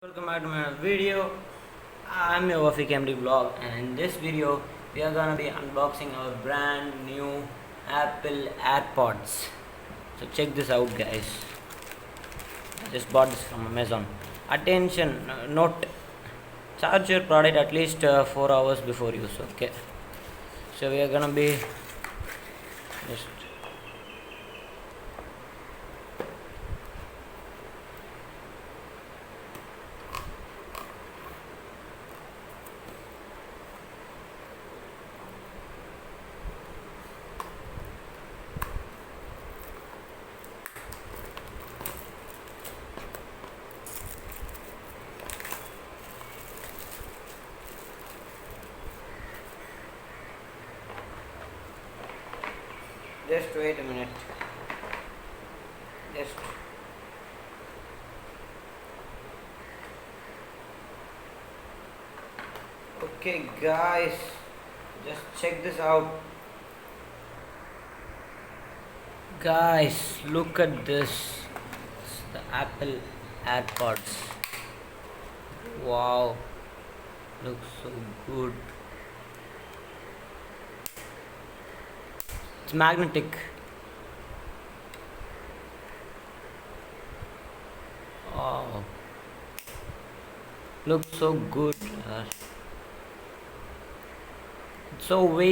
Welcome back to my video. I'm your Wafi Camry vlog, and in this video we are gonna be unboxing our brand new Apple AirPods. So check this out, guys. I just bought this from Amazon. Attention, note: charge your product at least 4 hours before use. Okay. So we are gonna be just just wait a minute. Just okay, guys. Just check this out. Guys, look at this. It's the Apple AirPods. Wow, looks so good. It's magnetic. Oh, looks so good. It's so weight.